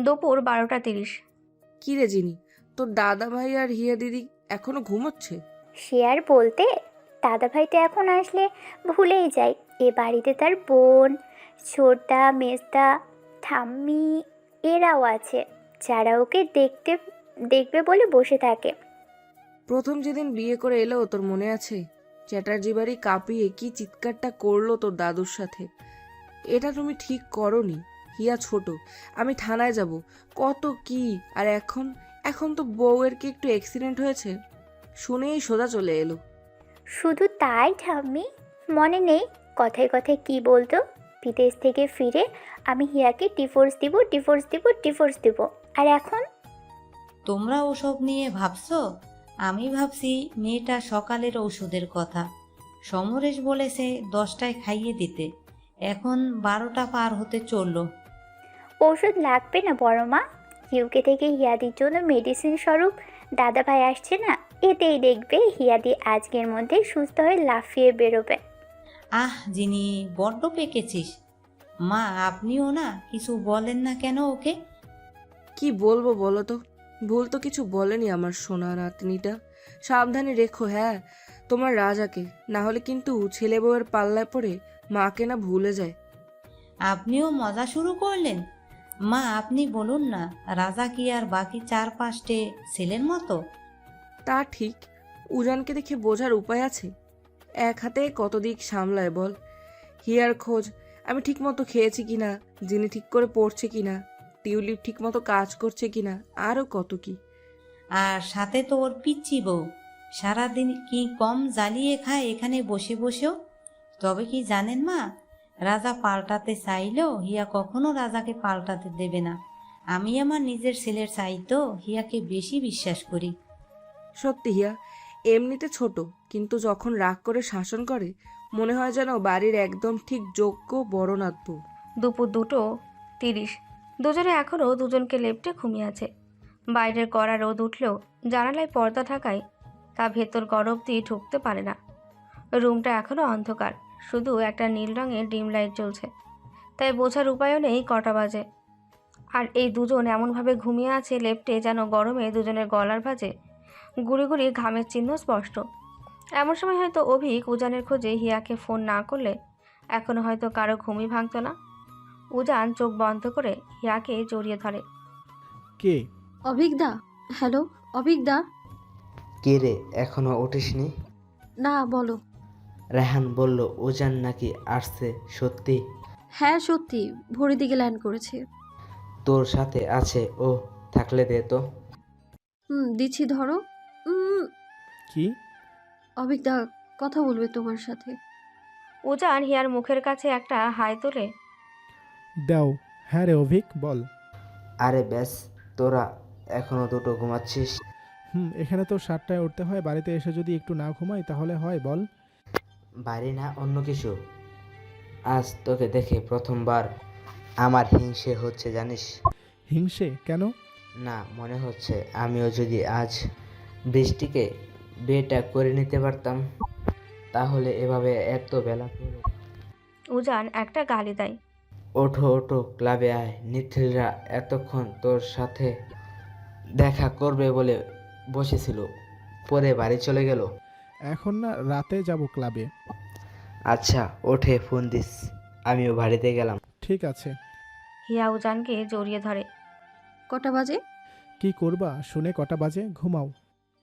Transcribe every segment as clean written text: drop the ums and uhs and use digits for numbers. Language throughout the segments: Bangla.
দুপুর 12:30। কি রে জিনি, তোর দাদা ভাই আর হিয়া দিদি এখনো ঘুমোচ্ছে? সে আর বলতে, দাদাভাইটা এখন আসলে ভুলেই যায় এ বাড়িতে তার বোন, ছোটদা, মেজদা, ঠাম্মি এরাও আছে, যারা ওকে দেখবে বলে বসে থাকে। প্রথম যেদিন বিয়ে করে এলো তোর মনে আছে? চ্যাটার্জি বাড়ি কাঁপিয়ে কি চিৎকারটা করলো তোর দাদুর সাথে। এটা তুমি ঠিক করনি। হিয়া ছোট, আমি থানায় যাব, কত কি। আর এখন এখন তো বউয়ের কি একটু অ্যাক্সিডেন্ট হয়েছে শুনেই সোজা চলে এলো। শুধু তাই ঠাম্মি, মনে নেই কথায় কথায় কি বলতো? বিদেশ থেকে ফিরে আমি হিয়াকে ডিভোর্স দিব, ডিভোর্স দিব, ডিভোর্স দিব। আর এখন তোমরা ওসব নিয়ে ভাবছো? আমি ভাবছি মেয়েটা সকালের ওষুধের কথা। সমরেশ বলেছে 10টায় খাইয়ে দিতে, এখন 12টা পার হতে চললো। ওষুধ লাগবে না বড় মা, ইউকে থেকে হিয়াদির জন্য মেডিসিন স্বরূপ দাদাভাই আসছে না, এতেই দেখবে হিয়াদি আজকের মধ্যে সুস্থ হয়ে লাফিয়ে বেরোবে। আহ জিনি, বড্ড পেকেছিস। মা, আপনিও না কিছু বলেন না কেন ওকে? কি বলবো বলো তো, ভুল তো কিছু বলেনি আমার সোনা নাতনিটা। সাবধানে রেখো হ্যাঁ তোমার রাজাকে, না হলে কিন্তু ছেলে বউয়ের পাল্লায় পড়ে মাকে না ভুলে যায়। আপনিও মজা শুরু করলেন। মা, আপনি বলুন না, রাজা কি আর বাকি 4-5টে ছেলের মতো? তা ঠিক, উজানকে দেখে বোঝার উপায় আছে? এক হাতে কত দিক সামলায় বল। হিয়ার খোঁজ, আমি ঠিক মতো খেয়েছি কিনা, যিনি ঠিক করে পড়ছে কিনা, টিউলিপ ঠিক মতো কাজ করছে কিনা, আরও কত কি। আর সাথে তো ওর পিচ্চি বউ, সারাদিন কি কম জ্বালিয়ে খায় এখানে বসে বসেও? তবে কি জানেন মা, রাজা পাল্টাতে চাইলেও হিয়া কখনো রাজাকে পাল্টাতে দেবে না। আমি আমার নিজের ছেলের চাইতেও হিয়াকে বেশি বিশ্বাস করি। সত্যি হিয়া এমনিতে ছোট, কিন্তু যখন রাগ করে শাসন করে মনে হয় যেন বাড়ির একদম ঠিক যোগ্য বড় নাতবু। দুপুর 2:30। দুজনে এখনও দুজনকে লেপ্টে ঘুমিয়ে আছে। বাইরের কড়া রোদ উঠলেও জানালায় পর্দা থাকায় তা ভেতর গরম দিয়ে ঢুকতে পারে না। রুমটা এখনও অন্ধকার, শুধু একটা নীল রঙের ডিম লাইট জ্বলছে, তাই বোঝার উপায়ও নেই কটা বাজে। আর এই দুজন এমনভাবে ঘুমিয়ে আছে লেপ্টে যেন গরমে দুজনের গলার ভাঁজে গুড়ি গুড়ি ঘামের চিহ্ন স্পষ্ট। এমন সময় হয়তো অভিক উজানের খোঁজে হিয়াকে ফোন না করলে এখনও হয়তো কারো ঘুমই ভাঙত না। উজান চোখ বন্ধ করে হিয়াকে জড়িয়ে ধরে। কে? অভিকদা, হ্যালো অভিকদা। কে রে, এখনো উঠিসনি? না বলো। রেহান বলল উজান নাকি আসছে, সত্যি? হ্যাঁ সত্যি, ভোরের দিকে ল্যান্ড করেছে। তোর সাথে আছে ও? থাকলে দে তো। দিচ্ছি ধরো। উম, কি? অভিকদা কথা বলবে তোমার সাথে। উজান হিয়ার মুখের কাছে একটা হাই তোলে। দাও। হ্যাঁ রে অভিক, বল। আরে ব্যাস, তোরা এখনো দুটো ঘুমাচ্ছিস? এখানে তো 7টায় উঠতে হয়, বাড়িতে এসে যদি একটু না ঘুমাই তাহলে হয় বল? বাড়ি না অন্য কিছু? আজ তোকে দেখে প্রথমবার আমার হিংসে হচ্ছে জানিস? হিংসে কেন? না, মনে হচ্ছে আমিও যদি আজ বৃষ্টিকে বিয়েটা করে নিতে পারতাম তাহলে এভাবে এত বেলা করে। উজান একটা গালি দেয়। ওঠো ওঠো, ক্লাবে আয়। নিথিলরা এতক্ষণ তোর সাথে দেখা করবে বলে বসেছিল, পরে বাড়ি চলে গেল। এখন না, রাতে যাব ক্লাবে। আচ্ছা, ওঠে ফোন দিস, আমিও বাড়িতে গেলাম। ঠিক আছে। হিয়া উজানকে জড়িয়ে ধরে। কটা বাজে? কি করবা শুনে? কটা বাজে? ঘুমাও।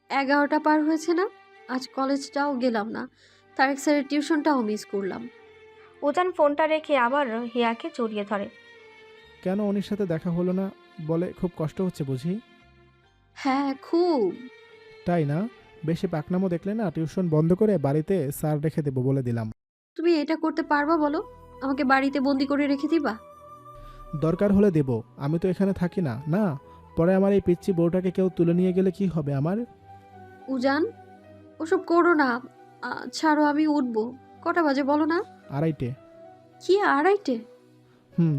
11টা পার হয়েছে না? আজ কলেজটাও গেলাম না, তারেক স্যারের টিউশনটাও মিস করলাম। উজান ফোনটা রেখে আবার হিয়াকে জড়িয়ে ধরে। কেন উনির সাথে দেখা হলো না বলে খুব কষ্ট হচ্ছে বুঝি? হ্যাঁ খুব। তাই না? বেশি পাকনামো দেখলে না টিউশন বন্ধ করে বাড়িতে স্যার রেখে দেবো বলে দিলাম। তুমি এটা করতে পারবা বলো? আমাকে বাড়িতে বন্দি করে রেখে দিবা? দরকার হলে দেব, আমি তো এখানে থাকি না। না, পরে আমার এই পিচ্চি বউটাকে কেউ তুলে নিয়ে গেলে কি হবে আমার? উজান, ওসব করো না। ছাড়ো, আমি উঠবো। কটা বাজে বলো না? 2:30। কি 2:30?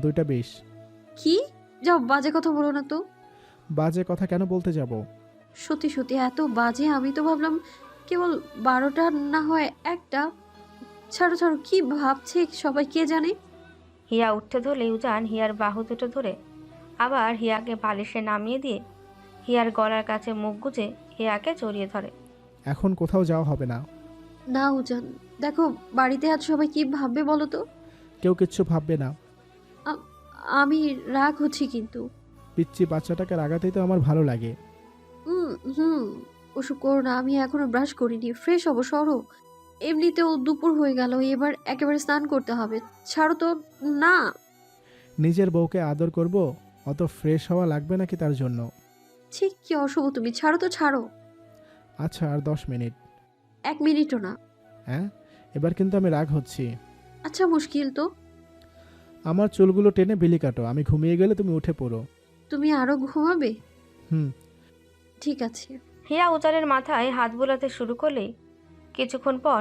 2:20। কি? যাও, বাজে কথা বলো না তো। বাজে কথা কেন বলতে যাব? সত্যি সত্যি এত বাজে? আমি তো ভাবলাম কেবল 12টা, না হয় 1টা। ছাড়ো ছাড়ো, কি ভাবছে সবাই কে জানে। হিয়া উঠতে ধরলে উজান হিয়ার বাহু দুটো ধরে আবার হিয়াকে বালিশে নামিয়ে দিয়ে হিয়ার গলার কাছে মুখ গুজে হিয়াকে জড়িয়ে ধরে। এখন কোথাও যাওয়া হবে না। না উজান, দেখো বাড়িতে আজ সবাই কি ভাববে বলো তো। কেউ কিচ্ছু ভাববে না। আ- আমি রাগ হচ্ছি কিন্তু। পিচ্ছি বাচ্চাটাকে রাগাতেই তো আমার ভালো লাগে। হুম, ওসব করো না। আমি এখনো ব্রাশ করিনি, ফ্রেশ হবো, সরো। এমনিতেও দুপুর হয়ে গেল, এবার একেবারে স্নান করতে হবে। ছাড়ো তো। না। নিজের বউকে আদর করব, অত ফ্রেশ হওয়া লাগবে নাকি তার জন্য? ঠিক কি অশুভ তুমি, ছাড়ো তো ছাড়ো। আচ্ছা, আর 10 মিনিট। 1 মিনিটও না। হ্যাঁ, এবার কিন্তু আমি রাগ হচ্ছি। আচ্ছা, মুশকিল তো। আমার চুলগুলো টেনে বিলি কাটো, আমি ঘুমিয়ে গেলে তুমি উঠে পড়ো। তুমি আরো ঘুমাবে? হুম। ঠিক আছে। হিয়া উজানের মাথায় হাত বোলাতে শুরু করলেই কিছুক্ষণ পর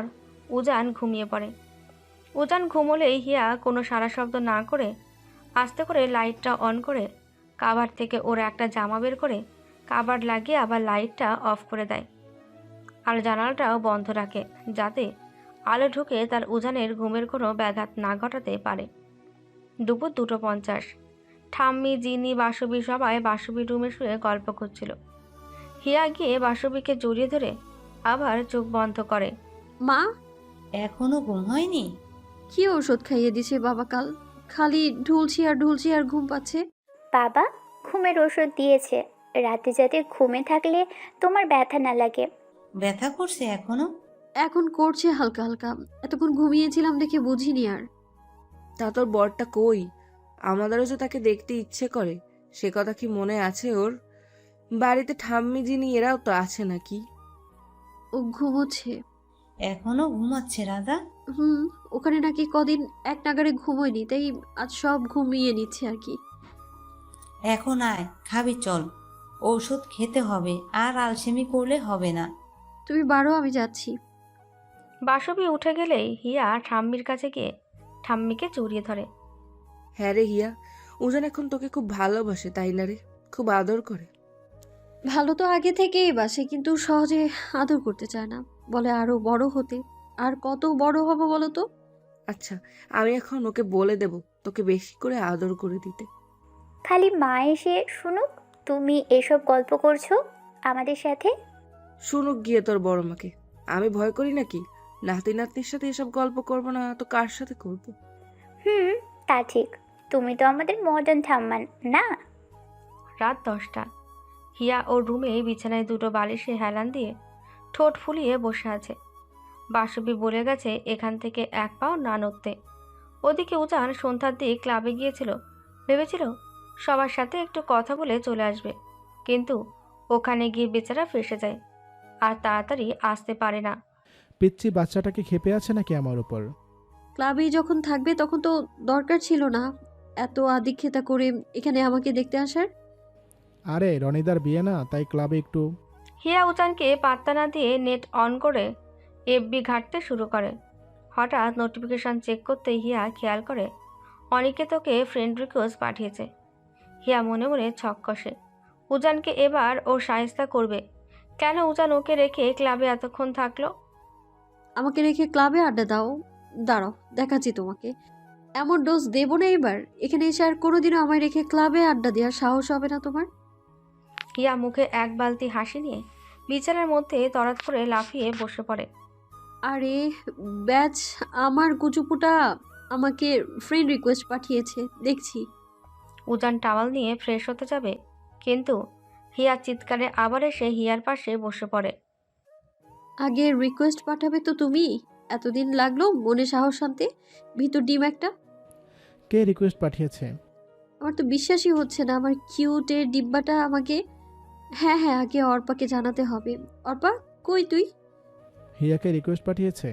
উজান ঘুমিয়ে পড়ে। উজান ঘুমোলেই হিয়া কোনো সারা শব্দ না করে আস্তে করে লাইটটা অন করে কাভার থেকে ওর একটা জামা বের করে কাভার লাগিয়ে আবার লাইটটা অফ করে দেয় আর জানালাটাও বন্ধ রাখে যাতে আলো ঢুকে তার উজানের ঘুমের কোনো ব্যাঘাত না ঘটাতে পারে। দুপুর 2:50। ঠাম্মি, জিনি, বাসবি সবাই বাসবির রুমে শুয়ে গল্প করছিল। হিয়া গিয়ে বাসবিকে জড়িয়ে ধরে আবার চোখ বন্ধ করে। মা, এখনো ঘুম হয়নি? কি ওষুধ খাইয়ে দিছে বাবা কাল? খালি ঢুলছি আর ঘুম পাচ্ছে। বাবা ঘুমের ওষুধ দিয়েছে, রাতে যাতে ঘুমে থাকলে তোমার ব্যথা না লাগে। ব্যথা করছে এখনো? এখন করছে হালকা হালকা। এতক্ষণ ঘুমিয়েছিলাম দেখে বুঝিনি আর। তা তোর বরটা কই? আমাদেরও যে তাকে দেখতে ইচ্ছে করে, সে কথা কি মনে আছে ওর? বাড়িতে ঠাম্মি যিনি এরাও তো আছে নাকি? ও ঘুমোচ্ছে। এখনো ঘুমাচ্ছে রাজা? হুম, ওখানে নাকি কদিন এক নাগারে ঘুমোয়নি, তাই আজ সব ঘুমিয়ে নিচ্ছে আর কি। এখন আয়, খাবি চল। ঔষধ খেতে হবে, আর আলসেমি করলে হবে না। তুমি বারো, আমি যাচ্ছি। বাসবি উঠে গেলেই হিয়া ঠাম্মির কাছে গিয়ে ঠাম্মিকে জড়িয়ে ধরে। হ্যাঁ রে হিয়া, উজান এখন তোকে খুব ভালোবাসে তাই না রে? খুব আদর করে। ভালো তো আগে থেকেই বাসে, কিন্তু সহজে আদর করতে চায় না। বলে আরো বড় হতে। আর কত বড় হব বলো তো? আচ্ছা, আমি এখন ওকে বলে দেব তোকে বেশি করে আদর করে দিতে। খালি মা এসে শুনুক তুমি এসব গল্প করছো আমাদের সাথে। শুনুক গিয়ে তোর বড় মাকে। আমি ভয় করি নাকি? নাতি নাতনির সাথে এসব গল্প করবো না তো কার সাথে করবো? হুম, তা ঠিক। তুমি তো আমাদের মডার্ন ঠাম্মা না। রাত 10টা। হিয়া ওর রুমে বিছানায় দুটো বালিশে হেলান দিয়ে ঠোঁট ফুলিয়ে বসে আছে। বাসবি বলে গেছে এখান থেকে এক পাও না নড়তে। ওদিকে উজান সন্ধ্যার দিক ক্লাবে গিয়েছিল, ভেবেছিল সবার সাথে একটু কথা বলে চলে আসবে, কিন্তু ওখানে গিয়ে বেচারা ফেসে যায় আর তাড়াতাড়ি আসতে পারে না। পিচ্ছি বাচ্চাটাকে ক্ষেপে আছে নাকি আমার উপর? ক্লাবেই যখন থাকবে তখন তো দরকার ছিল না এত আদিক্ষেতা করে এখানে আমাকে দেখতে আসার। আরে রনিদার বিয়ে না, তাই ক্লাবে একটু। হিয়া উজানকে পাত্তা না দিয়ে নেট অন করে এফবি ঘাঁটতে শুরু করে। হঠাৎ নোটিফিকেশন চেক করতে হিয়া খেয়াল করে অনিকেতকে ফ্রেন্ড রিকোয়েস্ট পাঠিয়েছে। হিয়া মনে মনে ছক কষে, উজানকে এবার ও শায়েস্তা করবে। কেন উজান ওকে রেখে ক্লাবে এতক্ষণ থাকলো? আমাকে রেখে ক্লাবে আড্ডা দাও? দাঁড়াও, দেখাচ্ছি তোমাকে। এমন ডোজ দেবো না এবার। এখানে এসে আর কোনোদিনও আমায় রেখে ক্লাবে আড্ডা দেওয়ার সাহস হবে না তোমার। হিয়া মুখে এক বালতি হাসি নিয়ে বিছানার মধ্যে তড়াৎ করে লাফিয়ে বসে পড়ে। আরে ব্যাচ, আমার কুচুপুটা আমাকে ফ্রেন্ড রিকোয়েস্ট পাঠিয়েছে, দেখছি। উজান টাওয়াল নিয়ে ফ্রেশ হতে যাবে, কিন্তু হিয়ার চিৎকারে আবার এসে হিয়ার পাশে বসে পড়ে। আগে রিকোয়েস্ট পাঠাবে তো তুমি? এতদিন লাগলো মনে সাহস আনতে, ভিতর ডিম একটা। কে রিকোয়েস্ট পাঠিয়েছে? আমার তো বিশ্বাসই হচ্ছে না আমার কিউটের ডিব্বাটা আমাকে। হ্যাঁ হ্যাঁ, আগে অর্পাকে জানাতে হবে। অর্পা, কই তুই? হিয়াকে রিকোয়েস্ট পাঠিয়েছে?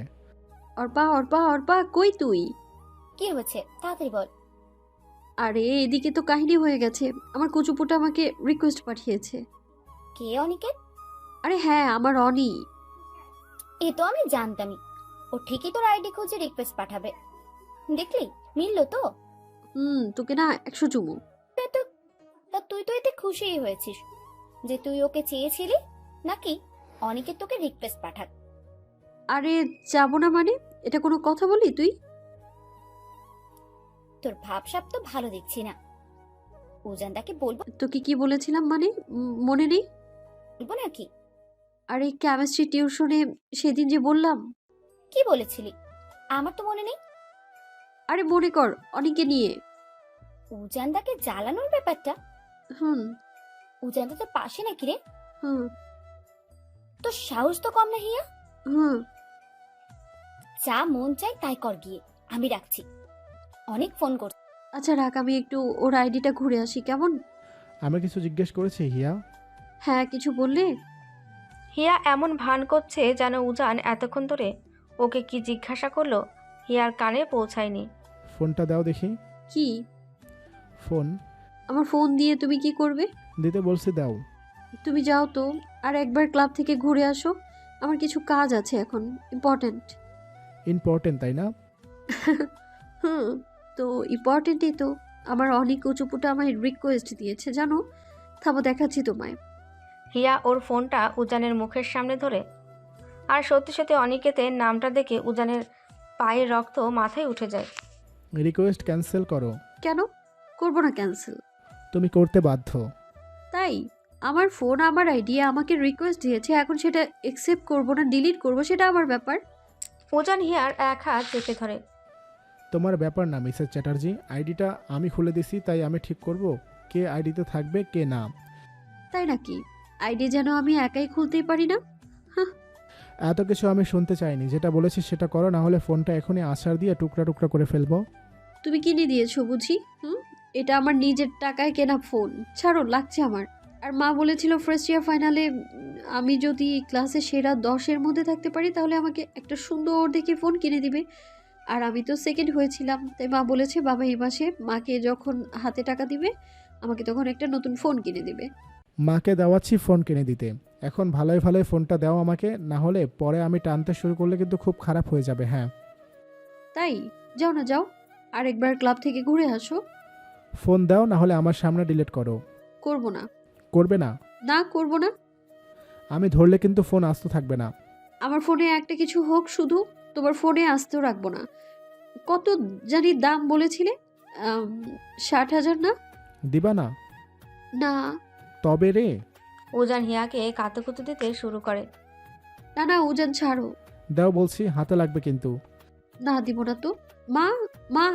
অর্পা অর্পা অর্পা, কই তুই? কি হয়েছে তাড়াতাড়ি বল। আরে এদিকে তো কাহিনী হয়ে গেছে। আমার কুচুপুটা আমাকে রিকোয়েস্ট পাঠিয়েছে। কে অনিকেত? আরে হ্যাঁ, আমার অনি। এ তো আমি জানতামই, ও ঠিকই তোর আইডি খুঁজে রিকোয়েস্ট পাঠাবে। দেখলি মিললো তো। তোকে না 100 চুমু। তা তো তা তুই তো এতে খুশিই হয়েছিস যে তুই ওকে চেয়েছিলি, নাকি অনিকেত তোকে রিকোয়েস্ট পাঠাক? আরে যাবো না মানে? এটা কোনো কথা বলি তুই? তোর ভাবসাব তো ভালো দেখছি না। উজানদাকে বলবো তোকে কি বলেছিলাম মানে মনে নেই? বলবো নাকি? আরে কেমিস্ট্রি টিউশনে সেদিন যে বললাম। কি বলেছিলি? আমার তো মনে নেই। আরে মনে কর, অনেকে নিয়ে। উজানদাকে জ্বালানোর ব্যাপারটা? হুম। উজানদা তোর পাশে নাকি রে? হুম। তোর সাহস তো কম না হিয়া। হুম। যা মন চাই তাই কর গিয়ে, আমি রাখছি। অনেক ফোন করছে। আচ্ছা রাখ, আমি একটু ওর আইডিটা ঘুরে আসি, কেমন? আমি কিছু জিজ্ঞেস করেছি হিয়া? হ্যাঁ, কিছু বললে? হিয়া এমন ভান করছে যেন উজান এতক্ষণ ধরে ওকে কি জিজ্ঞাসা করলো হিয়ার কানে পৌঁছায়নি। ফোনটা দাও দেখি। কি? ফোন আমার ফোন দিয়ে তুমি কি করবে? দিতে বলছি, দাও। তুমি যাও তো, আর একবার ক্লাব থেকে ঘুরে আসো। আমার কিছু কাজ আছে এখন, ইম্পর্ট্যান্ট। ইম্পর্টেন্ট তাই না? হুম, তো ইম্পর্ট্যান্টই তো। আমার অনেক উঁচুপুটা আমায় রিকোয়েস্ট দিয়েছে জানো। থামো, দেখাচ্ছি তোমায়। হিয়া ওর ফোনটা উজানের মুখের সামনে ধরে, আর সত্যি সত্যি অনিকেতের নামটা দেখে উজানের পায়ের রক্ত মাথায় উঠে যায়। রিকোয়েস্ট ক্যান্সেল করো। কেন করবো না ক্যান্সেল? তুমি করতে বাধ্য। তাই? আমার ফোন, আমার আইডিয়া, আমাকে রিকোয়েস্ট দিয়েছে, এখন সেটা একসেপ্ট করবো না ডিলিট করবো সেটা আমার ব্যাপার। উজান হিয়ার এক হাত চেপে ধরে। তোমার ব্যাপার না মিসেস চ্যাটার্জি, আইডিটা আমি খুলে দিছি, তাই আমি ঠিক করব কে আইডিতে থাকবে কে না। তাই নাকি? আইডি যেন আমি একাই খুলতেই পারি না? এত কিছু আমি শুনতে চাইনি, যেটা বলেছি সেটা করো, না হলে ফোনটা এখনই আছাড় দিয়ে টুকরা টুকরা করে ফেলবো। তুমি কিনে দিয়েছো বুঝি? এটা আমার নিজের টাকায় কেনা ফোন, ছাড়ো, লাগছে আমার। আর মা বলেছিল ফার্স্ট ইয়ার ফাইনালে আমি যদি ক্লাসে সেরা 10-এর মধ্যে থাকতে পারি তাহলে আমাকে একটা সুন্দর দেখে ফোন কিনে দিবে। আর আমি তো সেকেন্ড হয়েছিলাম, তাই মা বলেছে বাবা এই মাসে মাকে যখন হাতে টাকা দিবে আমাকে তখন একটা নতুন ফোন কিনে দিবে। মাকে দেওয়াচ্ছি ফোন কিনে দিতে, এখন ভালোই ভালোই ফোনটা দাও আমাকে, না হলে পরে আমি টানতে শুরু করলে কিন্তু খুব খারাপ হয়ে যাবে। হ্যাঁ তাই? যাও না, যাও, আর একবার ক্লাব থেকে ঘুরে আসো। ফোন দাও, না হলে আমার সামনে ডিলিট করো। করবো না। করবে না? না, করবো না। আমি ধরলে কিন্তু ফোন আস্ত থাকবে না। আমার ফোনে একটা কিছু হোক, শুধু তোমার ফোনে আসতেও রাখবো না। কত জানি দাম বলেছিলে? 60,000 না? দিবা না? না তবে রে। উজান হিয়াকে কাতুকুতু দিতে শুরু করে। না না, উজান ছাড়ো। দাও বলছি, হাতে লাগবে কিন্তু। না, দিব না তো। মা, মা।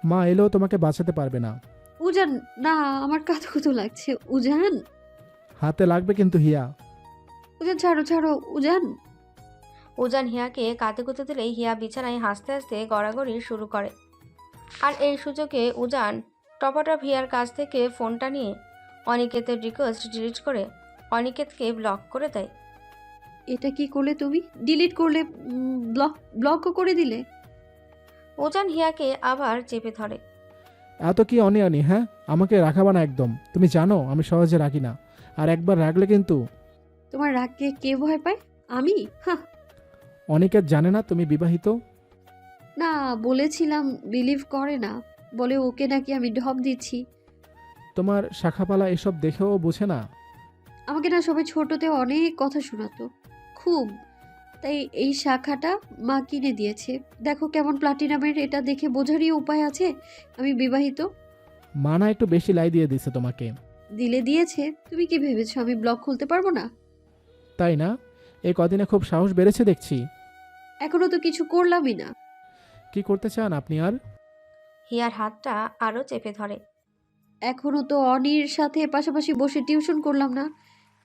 মা এলেও তোমাকে বাঁচাতে পারবে না। উজান না, আমার কাতুকুতু লাগছে। উজান, হাতে লাগবে কিন্তু হিয়া। উজান ছাড়ো, ছাড়ো উজান। উজান হিয়াকে কাতুকুতু দিলেই হিয়া বিছানায় হাসতে হাসতে গড়াগড়ি শুরু করে। আর এই সুযোগে উজান টপাটপ হিয়ার কাছ থেকে ফোনটা নিয়ে অনিকেতের রিকোয়েস্ট ডিলিট করে অনিকেতকে ব্লক করে দেয়। এটা কি করলে তুমি? ডিলিট করলে? ব্লকও করে দিলে? উজান হিয়াকে আবার চেপে ধরে। এত কি অনি অনি, হ্যাঁ? আমাকে রাখাবা না একদম, তুমি জানো আমি সহজে রাখি না, আর একবার রাখলে কিন্তু। তোমার রাগকে কে ভয় পায়? আমি? হ্যাঁ। অনিকেত জানে না তুমি বিবাহিত? না, বলেছিলাম, বিলিভ করে না, বলে ওকে নাকি আমি ঢপ দিচ্ছি। তোমার শাখাপালা এসব দেখেও বোঝে না? আমাকে না সবাই ছোটতে অনেক কথা শোনাতো, খুব। তাই এই শাখাটা মা কিনে দিয়েছে। দেখো কেমন প্লাটিনামের, এটা দেখে বোঝারই উপায় আছে আমি বিবাহিত। মানা একটু বেশি লাই দিয়ে দিছে তোমাকে। দিলে দিয়েছে, তুমি কি ভেবেছো আমি ব্লগ খুলতে পারবো না? তাই না? এই কদিনে খুব সাহস বেড়েছে দেখছি। এখনো তো কিছু করলামই না। কি করতে চান আপনি আর? হিয়ার হাতটা আরও চেপে ধরে। এখনো তো অনির সাথে পাশাপাশি বসে টিউশন করলাম না,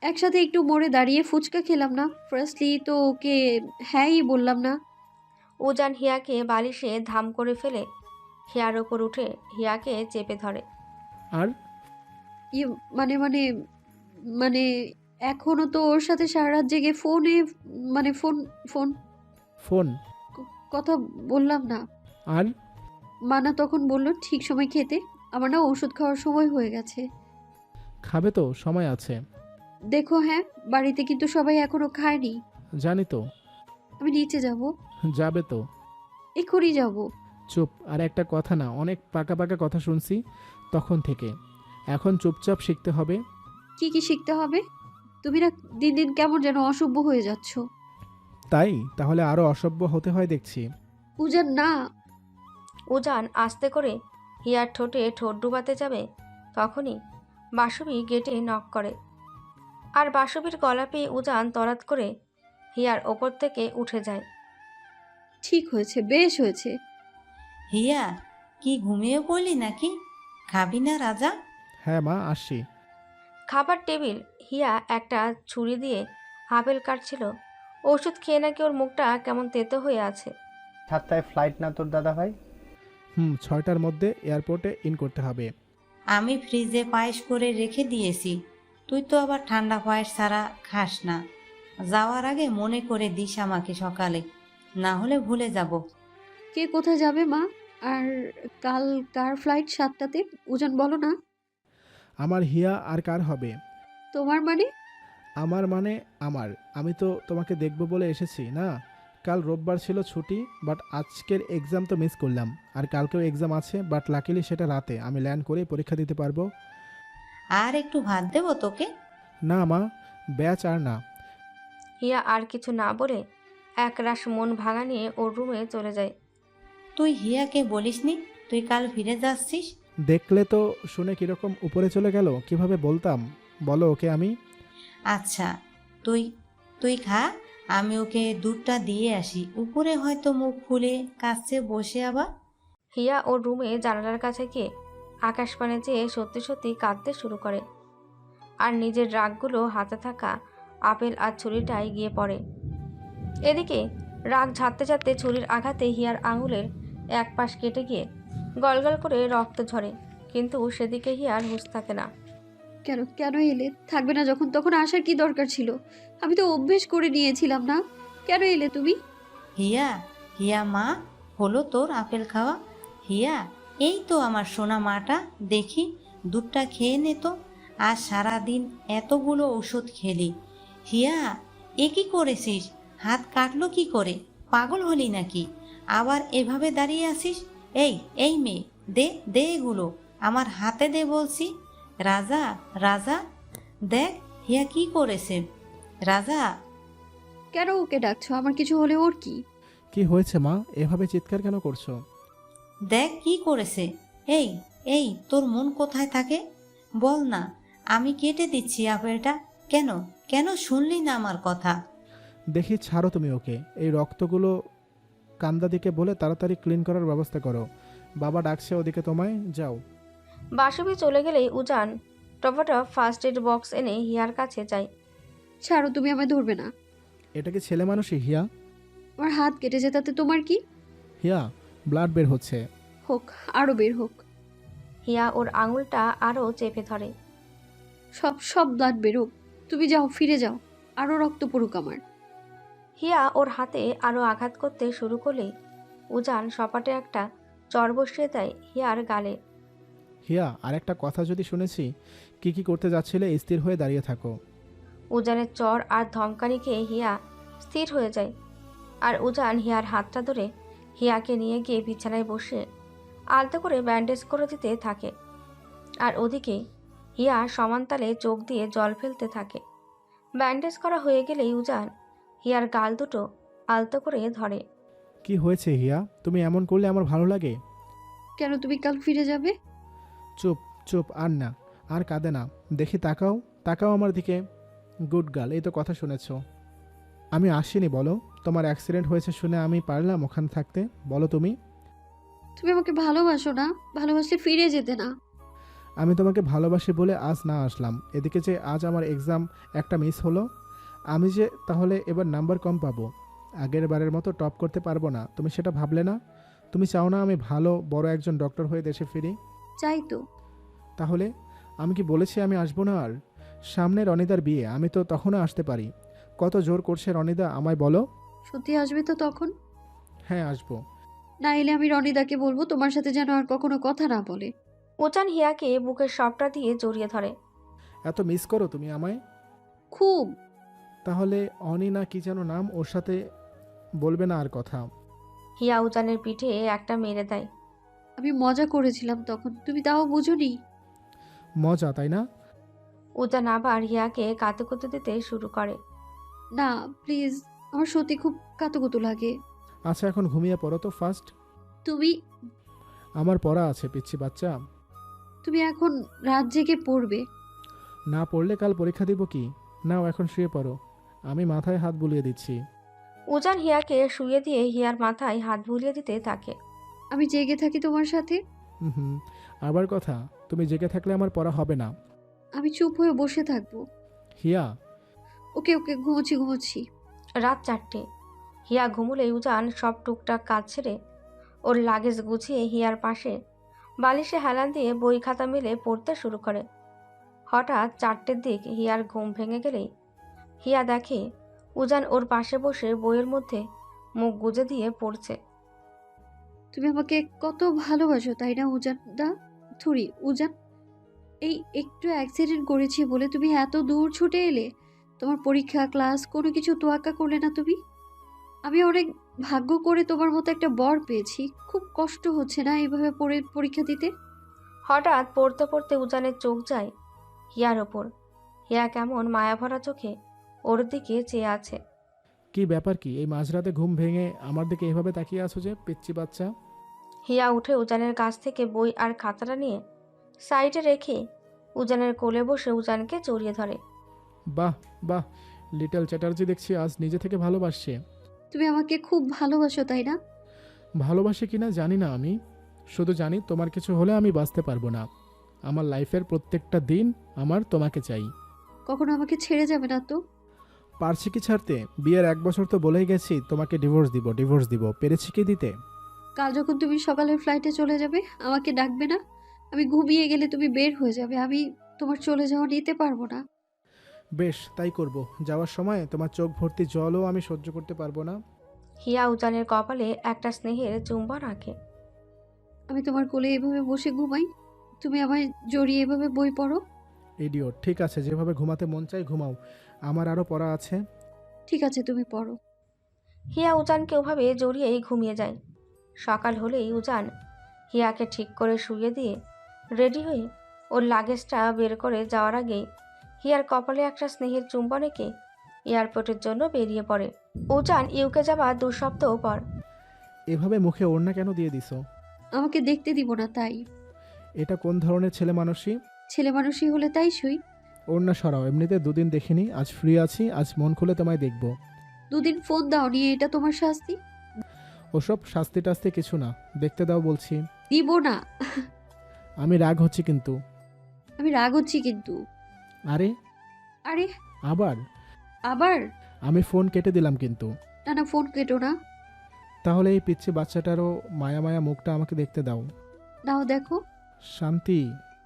একসাথে একটু মোড়ে দাঁড়িয়ে ফুচকা খেলাম না, ফার্স্টলি তো ওকে হ্যাঁই বললাম না। উজান হিয়াকে বালিশে ধাম করে ফেলে হিয়ার ওপর উঠে হিয়াকে চেপে ধরে। আর ইয়ে মানে মানে মানে এখনো তো ওর সাথে সারা রাত জেগে ফোনে, মানে ফোন ফোন ফোন? কথা বললাম না। আর মানা তখন বলল ঠিক সময় খেতে, আমার না ওষুধ খাওয়ার সময় হয়ে গেছে। খাবে তো, সময় আছে। দেখো হ্যাঁ, বাড়িতে কিন্তু সবাই এখনো খায়নি। জানি তো। আমি নিচে যাব। যাবে তো? এক্ষুনি যাব। চুপ, আর একটা কথা না, অনেক পাকা পাকা কথা শুনছি তখন থেকে, এখন চুপচাপ শিখতে হবে। কি কি শিখতে হবে? তুমি না দিন দিন কেমন যেন অসভ্য হয়ে যাচ্ছ। তাই? তাহলে আরো অসভ্য হতে হয় দেখছি। উজান না। উজান আস্তে করে হিয়ার ঠোঁটে ঠোঁট ডুবাতে যাবে তখনই বাসবী গেটে নক করে। আর বাসবীর গলা পেয়ে উজান তরাত করে হিয়ার ওপর থেকে উঠে যায়। ঠিক হয়েছে, বেশ হয়েছে। হিয়া, কি ঘুমিয়ে পড়লি নাকি? খাবি না রাজা? হ্যাঁ মা, আসছি। খাবার টেবিল। হিয়া একটা ছুরি দিয়ে আপেল কাটছিল। ওষুধ খেয়ে নাকি ওর মুখটা কেমন তেতো হয়ে আছে। 7টায় ফ্লাইট না তোর দাদা ভাই? 6টার মধ্যে এয়ারপোর্টে ইন করতে হবে। আমি ফ্রিজে পায়েস করে রেখে দিয়েছি। তুই তো আবার ঠান্ডা পায়েস ছাড়া খাস না। যাওয়ার আগে মনে করে দিস আমাকে সকালে, না হলে ভুলে যাব। কে কোথায় যাবে মা? আর কাল কার ফ্লাইট 7টাতে? উজান বলো না। আমার হিয়া আর কার হবে? তোমার মানে? আমার মানে আমার। আমি তো তোমাকে দেখব বলে এসেছি না। কাল রোববার ছিল ছুটি, বাট আজকের এক্সাম তো মিস করলাম। আর কালকেও এক্সাম আছে, বাট লাকিলি সেটা রাতে। আমি ল্যান্ড করে পরীক্ষা দিতে পারবো। আর একটু ভাত দেবো তোকে? না মা, ব্যাচ আর না। হিয়া আর কিছু না বলে একরাশ মন ভাঙা নিয়ে ওর রুমে চলে যায়। তুই হিয়াকে বলিসনি তুই কাল ফিরে যাচ্ছিস? দেখলে তো শুনে কীরকম উপরে চলে গেল। কিভাবে বলতাম বলো ওকে আমি? আচ্ছা, তুই তুই খা, আমি ওকে দুধটা দিয়ে আসি। উপরে হয়তো মুখ ফুলে কাছে বসে আবার। হিয়া ওর রুমে জানালার কাছে গিয়ে আকাশপানে চেয়ে সত্যি সত্যি কাঁদতে শুরু করে। আর নিজের রাগগুলো হাতে থাকা আপেল আর ছুরিটায় গিয়ে পড়ে। এদিকে রাগ ঝাড়তে ঝাড়তে ছুরির আঘাতে হিয়ার আঙুলের এক পাশ কেটে গিয়ে গলগল করে রক্ত ঝরে, কিন্তু সেদিকে হিয়ার হুঁশ থাকে না। কেন কেন এলে? থাকবে না যখন তখন আসার কি দরকার ছিল? আমি তো অভ্যেস করে নিয়েছিলাম না। কেন এলে তুমি? হিয়া, হিয়া মা, হলো তোর আপেল খাওয়া? হিয়া, এই তো আমার সোনা মাটা, দেখি দুধটা খেয়ে নে তো। আজ সারাদিন এতগুলো ওষুধ খেলি। হিয়া, এ কি করেছিস? হাত কাটলো কি করে? পাগল হলি নাকি? আবার এভাবে দাঁড়িয়ে আছিস? এই এই মেয়ে, দে দে এগুলো আমার হাতে দে বলছি। রাজা, রাজা, দেখ হিয়া কি করেছে। রাজা। কেন ওকে ডাকছো? আমার কিছু হলে ওর কি? কি হয়েছে মা, এভাবে চিৎকার কেন করছো? দেখ কি করেছে। এই এই তোর মন কোথায় থাকে বল না, আমি কেটে দিচ্ছি আপেলটা। কেন কেন শুনলি না আমার কথা? দেখি ছাড়ো তুমি ওকে। এই রক্তগুলো কান্দা দিকে বলে তাড়াতাড়ি ক্লিন করার ব্যবস্থা করো। বাবা ডাকছে ওদিকে, তোমায় যাও। বাসবী চলে গেলেই উজান টপাটপ ফার্স্ট এড বক্স এনে হিয়ার কাছে যায়। ছাড়ো, তুমি আমায় ধরবে না। এটা কি ছেলে মানুষই হিয়া? আমার হাত কেটেছে, তাতে তোমার কি? হিয়া, ব্লাড বের হচ্ছে। হোক, আরো বের হোক। হিয়া ওর আঙুলটা আরও চেপে ধরে। সব সব ব্লাড বেরোক। তুমি যাও, ফিরে যাও। আরো রক্ত পড়ুক আমার। হিয়া ওর হাতে আরও আঘাত করতে শুরু করলেই উজান সপাটে একটা চর বসিয়ে দেয় হিয়ার গালে। হিয়া, আর একটা কথা যদি শুনেছি কি কি করতে যাচ্ছিলে, স্থির হয়ে দাঁড়িয়ে থাকো। উজানের চর আর ধমকানি খেয়ে হিয়া স্থির হয়ে যায়। আর উজান হিয়ার হাতটা ধরে হিয়াকে নিয়ে গিয়ে বিছানায় বসে আলতো করে ব্যান্ডেজ করে দিতে থাকে। আর ওদিকে হিয়া সমানতালে চোখ দিয়ে জল ফেলতে থাকে। ব্যান্ডেজ করা হয়ে গেলেই উজান হিয়ার গাল দুটো আলতো করে ধরে। কি হয়েছে হিয়া, তুমি এমন করলে আমার ভালো লাগে? কেন, তুমি কাল ফিরে যাবে? চুপ চুপ, আর না, আর কাঁদে না। দেখি তাকাও, তাকাও আমার দিকে। গুড গার্ল, এই তো কথা শুনেছ। আমি আসিনি বলো। তোমার অ্যাক্সিডেন্ট হয়েছে শুনে আমি পারলাম ওখানে থাকতে? বলো তুমি। তুমি আমাকে ভালোবাসো না? ভালোবাসলে ফিরে যেতে না? আমি তোমাকে ভালোবাসি বলে আজ না আসলাম। এদিকে যে আজ আমার এক্সাম একটা মিস হলো, আমি যে তাহলে এবার নাম্বার কম পাবো, আগের বারের মতো টপ করতে পারবো না। তুমি সেটা ভাবলে না? তুমি চাও না আমি ভালো বড় একজন ডক্টর হয়ে দেশে ফিরি? চাই তো। তাহলে আমি কি বলেছি আমি আসবো না? আর সামনে রনিদার বিয়ে, আমি তো তখনও আসতে পারি। কত জোর করছে রনিদা, আমায় বলো। সত্যি আসবে তো তখন? হ্যাঁ আসবো। না এলে আমি রনিদাকে বলবো তোমার সাথে যেন আর কখনো কথা না বলে। উজান হিয়াকে বুকের সবটা দিয়ে জড়িয়ে ধরে। এত মিস করো তুমি আমায়? খুব। তাহলে অনি না কি যেন নাম, ওর সাথে বলবে না আর কথা। হিয়া উজানের পিঠে একটা মেরে দেয়। আমি মজা করেছিলাম তখন, তুমি তাও বুঝোনি? মজা, তাই না? উজান আবার হিয়াকে কাতুকুতু দিতে শুরু করে। না প্লিজ, আমার সত্যি খুব কাতুকুতু লাগে। আচ্ছা এখন ঘুমিয়ে পড়ো তো ফার্স্ট। তুমি। আমার পড়া আছে পিচ্ছি বাচ্চা। তুমি এখন রাত জেগে পড়বে। না পড়লে কাল পরীক্ষা দিব কি? নাও এখন শুয়ে পড়ো, আমি মাথায় হাত বুলিয়ে দিচ্ছি। উজান হিয়াকে শুয়ে দিয়ে হিয়ার মাথায় হাত বুলিয়ে দিতে থাকে। আমি জেগে থাকি তোমার সাথে। হুম, আবার কথা, তুমি জেগে থাকলে আমার পড়া হবে না। আমি চুপ হয়ে বসে থাকবো। হিয়া, ওকে ওকে, ঘুমোচ্ছি। রাত 4টে। হিয়া ঘুমুলে উজান সব টুকটাক কাজ ছেড়ে ওর লাগেজ গুছিয়ে হিয়ার পাশে বালিশে হেলান দিয়ে বই খাতা মেলে পড়তে শুরু করে। হঠাৎ 4টের দিক হিয়ার ঘুম ভেঙে গেলেই হিয়া দেখে উজান ওর পাশে বসে বইয়ের মধ্যে মুখ গুজে দিয়ে পড়ছে। তুমি আমাকে কত ভালোবাসো তাই না উজান দা? উজান, এই একটু অ্যাক্সিডেন্ট করেছি বলে তুমি এত দূর ছুটে এলে? তোমার পরীক্ষা ক্লাস কোনো কিছু তোয়াক্কা করলে না তুমি? আমি অনেক ভাগ্য করে তোমার মতো একটা বর পেয়েছি। খুব কষ্ট হচ্ছে না এইভাবে পড়ে পরীক্ষা দিতে? হঠাৎ পড়তে পড়তে উজানের চোখ যায় হিয়ার ওপর। হিয়া কেমন মায়াভরা চোখে ওর দিকে চেয়ে আছে। কি ব্যাপার কি? এই মাঝরাতে ঘুম ভেঙে আমার দিকে এভাবে তাকিয়ে আছো যে পিচ্ছি বাচ্চা? হিয়া উঠে উজানের কাছ থেকে বই আর খাতাটা নিয়ে সাইডে রেখে উজানের কোলে বসে উজানকে জড়িয়ে ধরে। বাহ বাহ, লিটল চ্যাটার্জি দেখছি আজ নিজে থেকে ভালোবাসছে। তুমি আমাকে খুব ভালোবাসো তাই না? ভালোবাসে কিনা জানি না, আমি শুধু জানি তোমার কিছু হলে আমি বাঁচতে পারবো না। আমার লাইফের প্রত্যেকটা দিন আমার তোমাকে চাই। কখনো আমাকে ছেড়ে যাবে না তো? পারছি কি ছাড়তে? বিয়ের 1 বছর তো বলেই গেছি তোমাকে ডিভোর্স দিব, পেরেছি কি দিতে? কাল যখন তুমি সকালের ফ্লাইটে চলে যাবে আমাকে ডাকবে না? আমি ঘুমিয়ে গেলে তুমি বের হয়ে যাবে, আমি তোমার চলে যাওয়া নিতে পারবো না। বেশ, তাই করব। যাওয়ার সময় তোমার চোখ ভর্তি জলও আমি সহ্য করতে পারবো না। হিয়া উজানের কপালে একটা স্নেহের চুম্বন রাখে। আমি তোমার কোলে এভাবে বসে ঘুমাই, তুমি আমায় জড়িয়ে এভাবে বই পড়ো। ইডিওট, ঠিক আছে, যেভাবে ঘুমাতে মন চাই ঘুমাও, আমার আরও পড়া আছে। ঠিক আছে, তুমি পড়ো। হিয়া উজানকে ওভাবে জড়িয়েই ঘুমিয়ে যায়। সকাল হলেই উজান হিয়াকে ঠিক করে শুয়ে দিয়ে রেডি হয়ে ওর লাগেজটা বের করে যাওয়ার আগেই হিয়ার কপালে একটা স্নেহের চুম্বন এঁকে এয়ারপোর্টের জন্য বেরিয়ে পড়ে। উজান ইউকে যাবার 2 সপ্তাহ পর। এভাবে মুখে ওড়না কেন দিয়ে দিছো? আমাকে দেখতে দিব না তাই। এটা কোন ধরনের ছেলে মানুষই? ছেলে মানুষই হলে তাই সই। ওড়না সরাও, এমনিতে 2 দিন দেখিনি, আজ ফ্রি আছি, আজ মন খুলে তোমায় দেখব। 2 দিন ফোন দাও নিয়ে এটা তোমার শাস্তি? ওসব শাস্তি টাস্তি কিছু না, দেখতে দাও বলছি। দিব না। আমি রাগ হচ্ছি কিন্তু। আমি রাগ হচ্ছি কিন্তু। আরে আরে আবার? আবার? আমি ফোন কেটে দিলাম কিন্তু। না না, ফোন কেটো না। তাহলে এই পিচ্ছি বাচ্চাটারও মায়া মায়া মুখটা আমাকে দেখতে দাও। নাও দেখো। শান্তি,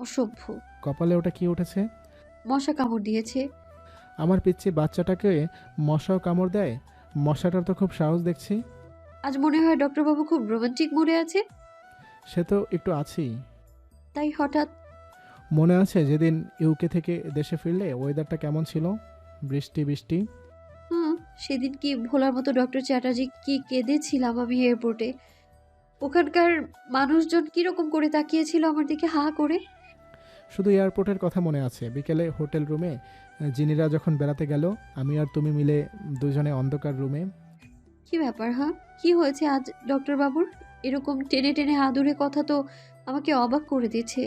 অসভ্য। কপালে ওটা কি উঠেছে? মশা কামড় দিয়েছে। আমার পিচ্ছি বাচ্চাটাকে মশাও কামড় দেয়? মশাটার তো খুব সাহস দেখছি। আজ মনে হয় ডক্টর বাবু খুব রোমান্টিক মোডে আছে। সে তো একটু আছেই। তাই হঠাৎ? মনে আছে যেদিন ইউকে থেকে দেশে ফিরলে ওয়েদারটা কেমন ছিল? বৃষ্টি বৃষ্টি। হুম, সেদিন কি ভোলার মতো ডক্টর চ্যাটার্জি কি কেঁদেছিলাম আমি এয়ারপোর্টে। ওখানকার মানুষজন কিরকম করে তাকিয়েছিল আমার দিকে হা করে। শুধু এয়ারপোর্টের কথা মনে আছে, বিকেলে হোটেল রুমে জিনিরা যখন বেড়াতে গেল, আমি আর তুমি মিলে দুজনে অন্ধকার রুমে। কি ব্যাপার? হ্যাঁ, কি হয়েছে আজ ডক্টর বাবুর? এরকম টেনে টেনে আদুরে কথা তো আমাকে অবাক করে দিচ্ছে।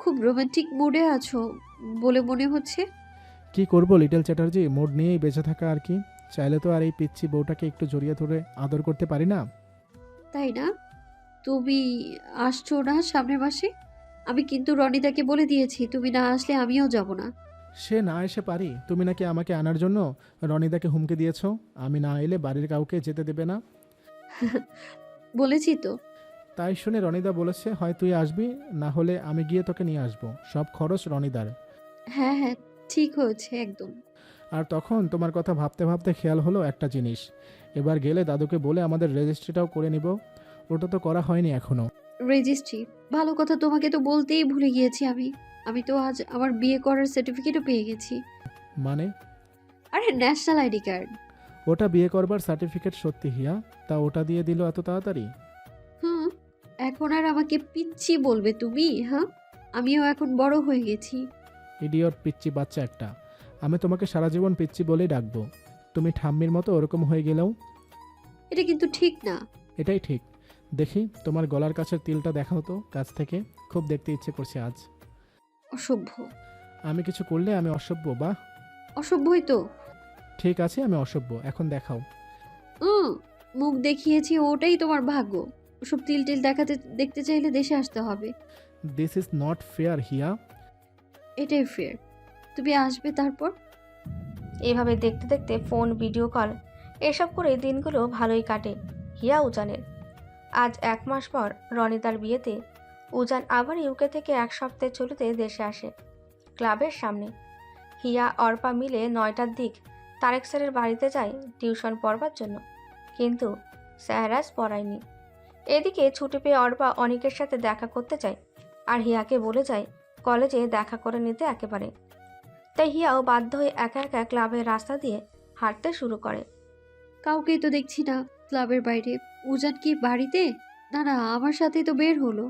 খুব রোমান্টিক মুডে আছো বলে মনে হচ্ছে। কি করব লিটল চ্যাটার্জি, মুড নিয়েই বেঁচে থাকা আর কি। চাইলে তো আর এই পিচ্ছি বউটাকে একটু জড়িয়ে ধরে আদর করতে পারি না? তাই না? তুমি আসছো না সামনের মাসে? আমি কিন্তু রনিদাকে বলে দিয়েছি তুমি না আসলে আমিও যাব না। সে না এসে পারি? তুমি নাকি আমাকে আনার জন্য রনিদাকে হুমকি দিয়েছো, আমি না এলে বাড়ির কাউকে যেতে দেবে না। বলেছি তো। তাই শুনে রনিদা বলেছে হয় তুই আসবি, না হলে আমি গিয়ে তোকে নিয়ে আসবো, সব খরচ রনিদার। হ্যাঁ হ্যাঁ, ঠিক হয়েছে একদম। আর তখন তোমার কথা ভাবতে ভাবতে খেয়াল হলো একটা জিনিস, এবার গেলে দাদুকে বলে আমাদের রেজিস্ট্রিটাও করে নিব। ওটা তো করা হয়নি এখনো। রেজিস্ট্রি? ভালো কথা, তোমাকে তো বলতেই ভুলে গিয়েছি আমি। আমি তো আজ আমার বিয়ে করার সার্টিফিকেটও পেয়ে গেছি। মানে? আরে ন্যাশনাল আইডি কার্ড। ওটা বিয়ে করবার সার্টিফিকেট সত্যি হিয়া? তা ওটা দিয়ে দিল এত তাড়াতাড়ি? হুম, এখন আর আমাকে পিচ্ছি বলবে তুমি? হ্যাঁ, আমিও এখন বড় হয়ে গেছি। ইডিয়ট পিচ্চি বাচ্চা একটা। আমি তোমাকে সারা জীবন পিচ্চি বলেই ডাকবো। তুমি ঠাম্মির মতো ওরকম হয়ে গেলেও। এটা কিন্তু ঠিক না। এটাই ঠিক। দেখি তোমার গলার কাছের তিলটা দেখাও তো কাছ থেকে, খুব দেখতে ইচ্ছে করছে আজ। অসভ্য। আমি কিছু করলে আমি অসভ্য? বাহ, অসভ্যই তো। ঠিক আছে আমি অসভ্য, এখন দেখাও। উম, মুখ দেখিয়েছি ওটাই তোমার ভাগ্য। ওসব তিল টিল দেখতে চাইলে দেশে আসতে হবে। দিস ইজ নট ফেয়ার হিয়া। এটাই ফেয়ার। তুমি আসবে তারপর? এভাবে দেখতে দেখতে ফোন, ভিডিও কল এসব করে দিনগুলো ভালোই কাটে হিয়া উজানের। আজ 1 মাস পর রনিতার বিয়েতে উজান আবার ইউকে থেকে 1 সপ্তাহের ছুটিতে দেশে আসে। ক্লাবের সামনে হিয়া অর্পা মিলে 9টার দিক তারেক স্যারের বাড়িতে যায় টিউশন পড়বার জন্য, কিন্তু স্যার পড়ায়নি। এদিকে ছুটি পেয়ে অর্পা অনিকের সাথে দেখা করতে যায় আর হিয়াকে বলে যায় কলেজে দেখা করে নিতে একেবারে। তাই হিয়াও বাধ্য হয়ে একা একা ক্লাবের রাস্তা দিয়ে হাঁটতে শুরু করে। কাউকেই তো দেখছি না ক্লাবের বাইরে। উজান কি বাড়িতে? না না, আমার সাথেই তো বের হলো।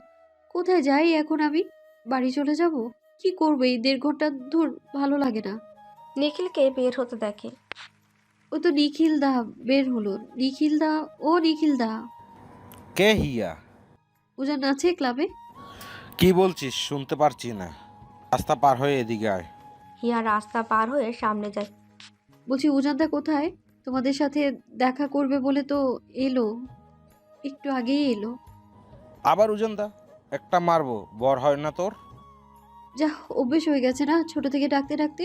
কোথায় যাই এখন আমি? বাড়ি চলে যাব? কি করবো এই 1.5 ঘন্টা? ধর, ভালো লাগে না। নিখিলকে বের হতে দেখে। ও তো নিখিল দা বের হলো। নিখিল দা, ও নিখিল দা। কে হিয়া? উজান আছে ক্লাবে? কি বলছিস শুনতে পারছি না। রাস্তা পার হয়ে এদিকে আয়। হিয়া রাস্তা পার হয়ে সামনে যায়। বলছি উজানদা কোথায়? তোমাদের সাথে দেখা করবে বলে তো এলো, একটু আগেই এলো। আবার উজনদা? একটা মারবো, বর হয় না তোর? যা, অভ্যেস হয়ে গেছে না ছোট থেকে ডাকতে ডাকতে।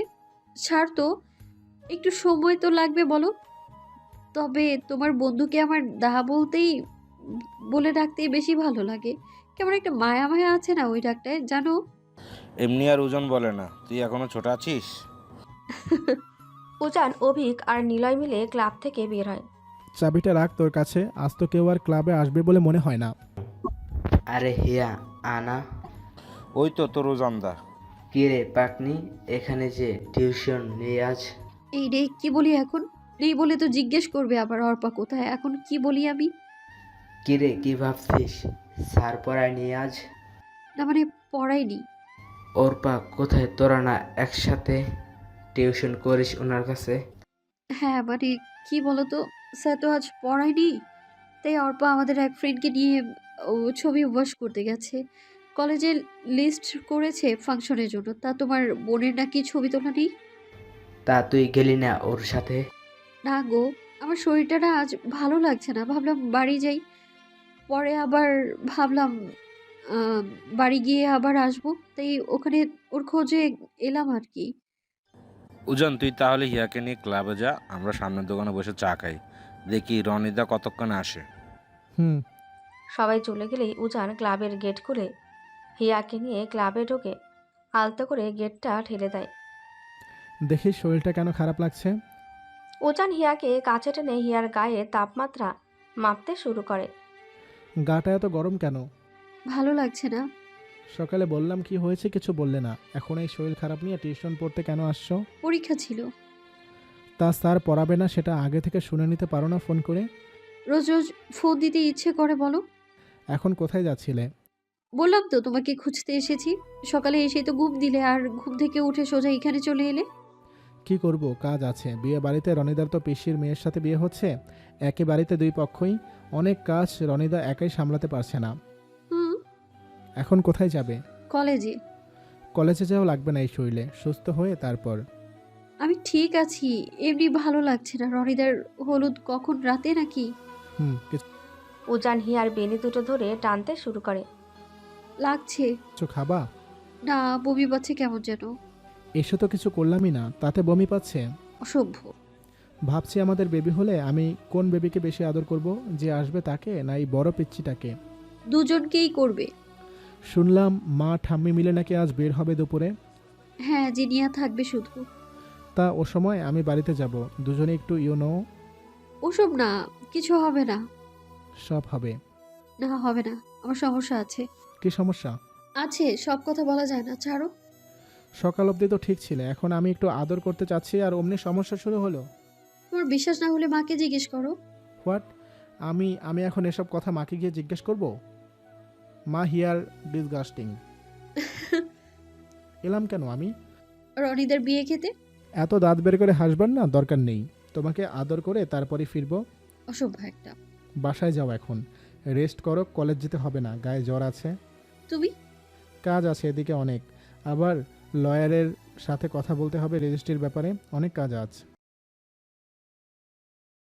ছাড় তো, একটু সময় তো লাগবে বলো। তবে তোমার বন্ধুকে আমার দা বলতেই, বলে ডাকতেই বেশি ভালো লাগে। কেমন একটা মায়া মায়া আছে না ওই ডাকটায়, জানো? এমনি আর উজন বলে না, তুই এখনো ছোট আছিস। উজান, অভিক আর নিলয় মিলে ক্লাব থেকে বের হয়। চাবিটা রাখ তোর কাছে, আজ তো কেউ আর ক্লাবে আসবে বলে মনে হয় না। আরে হিয়া, আনা। ওই তো তোর উজনদা। কি রে পাকনি, এখানে যে টিউশন নেই আজ? এই রে, কি বলি এখন? নেই বলে তো জিজ্ঞেস করবে আবার অর্পা কোথায়। এখন কি বলি আমি? কি রে, কি ভাবছিস? স্যার পড়ায়নি আজ? না মানে, পড়াইনি। ওরপা কোথায়? তোরা না একসাথে টিউশন করিস ওনার কাছে? হ্যাঁ মানে, কি বলতো, স্যার তো আজ পড়ায়নি। তাই অর্পা আমাদের এক ফ্রেন্ডকে নিয়ে ছবি ওয়াশ করতে গেছে। কলেজে লিস্ট করেছে ফাংশনের জন্য। তা তোমার বোনের নাকি ছবি তোলা নেই? তা তুই গেলি না ওর সাথে? না গো, আমার শরীরটা না আজ ভালো লাগছে না। ভাবলাম বাড়ি যাই, পরে আবার ভাবলাম আহ, বাড়ি গিয়ে আবার আসবো। তাই ওখানে ওর খোঁজে এলাম আর কি। উজন, তুই তাহলে হিয়াকে নিয়ে ক্লাবে যা, আমরা সামনের দোকানে বসে চা খাই। দেখি রনিদা কতক্ষণে আসে। হুম। সবাই চলে গেলেই উজান ক্লাবের গেট খুলে হিয়াকে নিয়ে ক্লাবে ঢোকে। আলতো করে গেটটা ঠেলে দেয়। দেখি শরীরটা কেন খারাপ লাগছে। উজান হিয়াকে কাছে টেনে হিয়ার গায়ে তাপমাত্রা মাপতে শুরু করে। গাটা এত গরম কেন? ভালো লাগছে না। সকালে বললাম কি হয়েছে, কিছু বললে না। এখন এই শরীর খারাপ নিয়ে টিউশন পড়তে কেন আসছো? পরীক্ষা ছিল। তা স্যার পড়াবে না সেটা আগে থেকে শুনে নিতে পারো না ফোন করে? রোজ রোজ ফোন দিতে ইচ্ছে করে বলো? এখন কোথায় যাচ্ছিলে? বললাম তো তোমাকে খুঁজতে এসেছি। সকালে এসে তো ঘুম দিলে, আর ঘুম থেকে উঠে সোজা এখানে চলে এলে। কি করব, কাজ আছে। বিয়ে বাড়িতে রনিদার তো পিসির মেয়ের সাথে বিয়ে হচ্ছে। একই বাড়িতে দুই পক্ষই, অনেক কাজ রনিদা একাই সামলাতে পারছে না। হুম। এখন কোথায় যাবে? কলেজে। কলেজে যাওয়া লাগবে না এই শরীরে, সুস্থ হয়ে তারপর। আমি ঠিক আছি, এমনি ভালো লাগছে না। রনিদার হলুদ কখন, রাতে নাকি? কিছু উজান হিয়ার বেনি দুটো ধরে টানতে শুরু করে। লাগছে খাবা? না, বমি পাচ্ছে কেমন যেন। এসে তো কিছু করলামই না, তাতে বমি পাচ্ছে? অসভ্য। ভাবছি আমাদের বেবি হলে আমি কোন বেবিকে বেশি আদর করব, যে আসবে তাকে না এই বড় পিচ্চিটাকে? দুজনকেই করবে। শুনলাম মা ঠাম্মি মিলে নাকি আজ বের হবে দুপুরে। হ্যাঁ, জিনিয়া থাকবে শুধু। তা ও সময় আমি বাড়িতে যাব, দুজনে একটু ওসব না, কিছু হবে না। সব হবে। না, হবে না, আমার সমস্যা আছে। কি সমস্যা? আছে, সব কথা বলা যায় না, ছাড়ো। সকাল অবধি তো ঠিক ছিল, এখন আমি একটু আদর করতে চাচ্ছি আর অমনি সমস্যা শুরু হলো। তোমার বিশ্বাস না হলে মাকে জিজ্ঞেস করো। হোয়াট? আমি এখন এসব কথা মাকে গিয়ে জিজ্ঞেস করব? মা হিয়ার ডিসগাস্টিং। এলাম কেন আমি? রনিদের বিয়ে খেতে। এত দাঁত বের করে হাসবার না দরকার নেই। তোমাকে আদর করে তারপরে ফিরবো। অসভ্য একটা। বাসায় যাও এখন। রেস্ট করো, কলেজ যেতে হবে না, গায়ে জ্বর আছে। তুমি কাজ আছে এদিকে অনেক, আবার লয়ারের সাথে কথা বলতে হবে রেজিস্ট্রির ব্যাপারে, অনেক কাজ আছে।